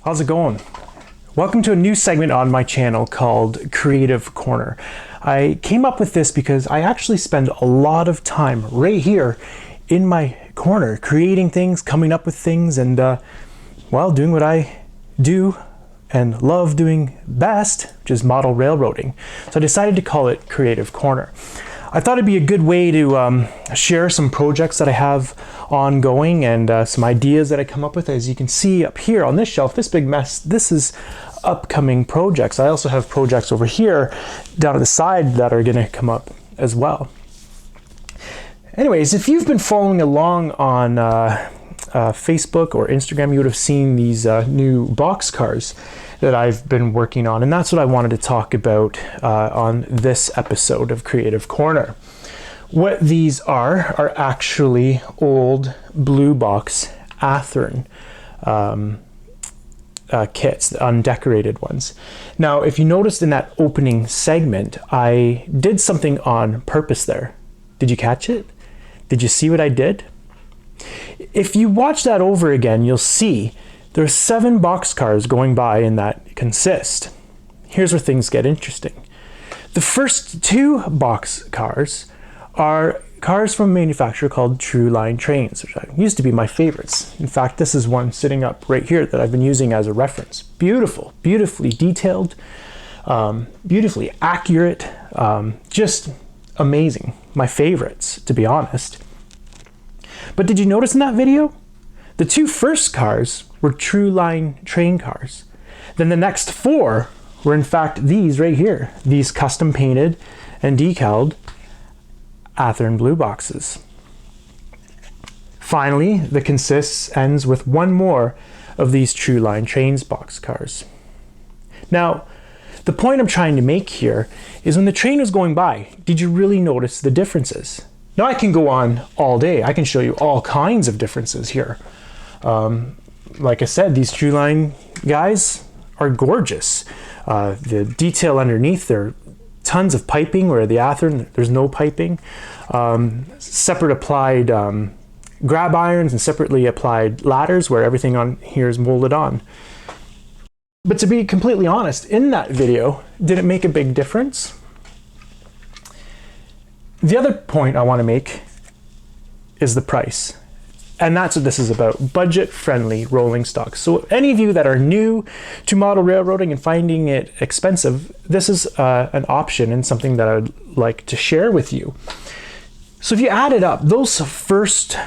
How's it going? Welcome to a new segment on my channel called Creative Corner. I came up with this because I actually spend a lot of time right here in my corner creating things, coming up with things, and doing what I do and love doing best, which is model railroading. So I decided to call it Creative Corner. I thought it'd be a good way to share some projects that I have ongoing and some ideas that I come up with. As you can see up here on this shelf, this big mess, this is upcoming projects. I also have projects over here down at the side that are gonna come up as well. Anyways, if you've been following along on Facebook or Instagram, you would have seen these new boxcars that I've been working on, and that's what I wanted to talk about on this episode of Creative Corner. What these are actually old blue box Athearn kits, the undecorated ones. Now, if you noticed in that opening segment, I did something on purpose there. Did you catch it? Did you see what I did? If you watch that over again, you'll see there's 7 boxcars going by and that consist. Here's where things get interesting. The first 2 boxcars are cars from a manufacturer called True Line Trains, which used to be my favorites. In fact, this is one sitting up right here that I've been using as a reference. Beautiful, beautifully detailed, beautifully accurate, just amazing. My favorites, to be honest. But did you notice in that video? The 2 first cars were True Line train cars. Then the next 4 were in fact these right here, these custom painted and decaled Athearn blue boxes. Finally, the consists ends with 1 more of these True Line Trains boxcars. Now, the point I'm trying to make here is when the train was going by, did you really notice the differences? Now I can go on all day. I can show you all kinds of differences here. Like I said, these True Line guys are gorgeous. The detail underneath, there are tons of piping, where the Athearn, there's no piping. Separate applied grab irons and separately applied ladders where everything on here is molded on. But to be completely honest, in that video, did it make a big difference? The other point I want to make is the price. And that's what this is about, budget-friendly rolling stock. So any of you that are new to model railroading and finding it expensive, this is an option and something that I would like to share with you. So if you add it up, those first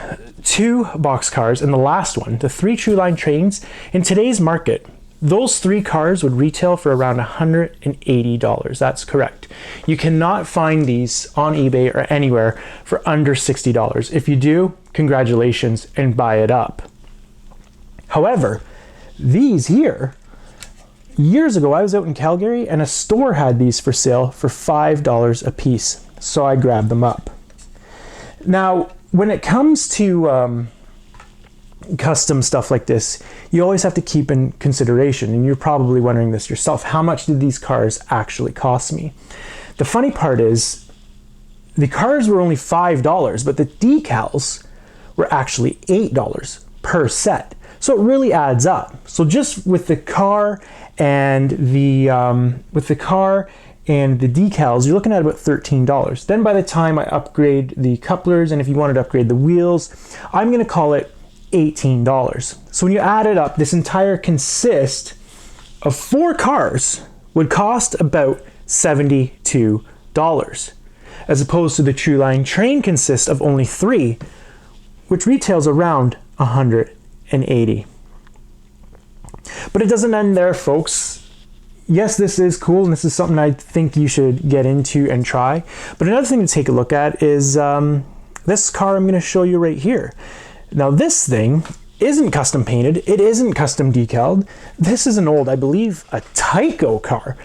2 boxcars and the last one, the 3 True Line Trains, in today's market, those 3 cars would retail for around $180. That's correct. You cannot find these on eBay or anywhere for under $60. If you do, congratulations and buy it up. However, these here, years ago I was out in Calgary and a store had these for sale for $5 a piece. So I grabbed them up. Now, when it comes to custom stuff like this, you always have to keep in consideration, and you're probably wondering this yourself, how much did these cars actually cost me? The funny part is the cars were only $5, but the decals were actually $8 per set. So it really adds up. So just with the car and the decals, you're looking at about $13. Then by the time I upgrade the couplers, and if you wanted to upgrade the wheels, I'm going to call it $18. So when you add it up, this entire consist of 4 cars would cost about $72, as opposed to the True Line Train consists of only 3, which retails around $180. But it doesn't end there, folks. Yes, this is cool, and this is something I think you should get into and try. But another thing to take a look at is this car I'm going to show you right here. Now this thing isn't custom painted, it isn't custom decaled. This is an old, I believe, a Tyco car.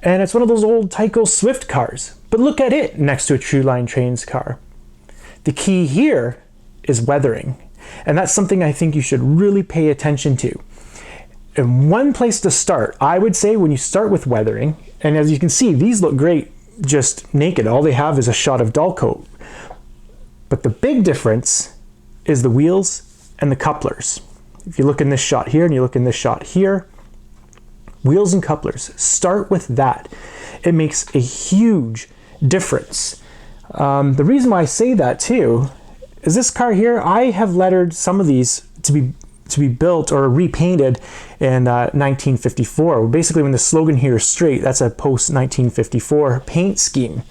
And it's one of those old Tyco Swift cars. But look at it next to a True Line Trains car. The key here is weathering. And that's something I think you should really pay attention to. And one place to start, I would say, when you start with weathering, and as you can see, these look great just naked. All they have is a shot of dull coat. But the big difference is the wheels and the couplers. If you look in this shot here and you look in this shot here, Wheels and couplers, start with that. It makes a huge difference. The reason why I say that too is this car here, I have lettered some of these to be built or repainted in 1954. Basically, when the slogan here is straight, that's a post-1954 paint scheme.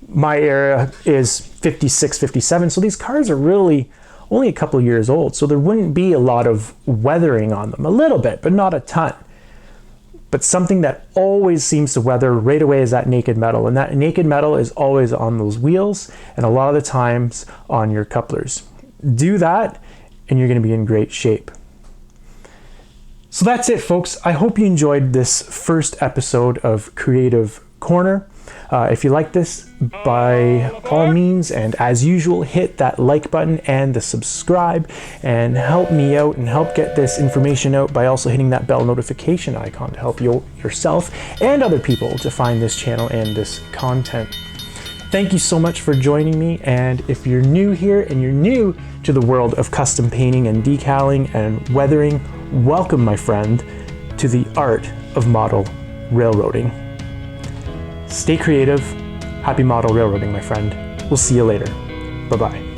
My era is 56, 57, so these cars are really only a couple years old, so there wouldn't be a lot of weathering on them. A little bit, but not a ton. But something that always seems to weather right away is that naked metal, and that naked metal is always on those wheels and a lot of the times on your couplers. Do that and you're going to be in great shape. So that's it, folks. I hope you enjoyed this first episode of Creative Corner. If you like this, by all means, and as usual, hit that like button and the subscribe, and help me out and help get this information out by also hitting that bell notification icon to help yourself and other people to find this channel and this content. Thank you so much for joining me, and if you're new here and you're new to the world of custom painting and decaling and weathering, welcome, my friend, to the art of model railroading. Stay creative. Happy model railroading, my friend. We'll see you later. Bye-bye.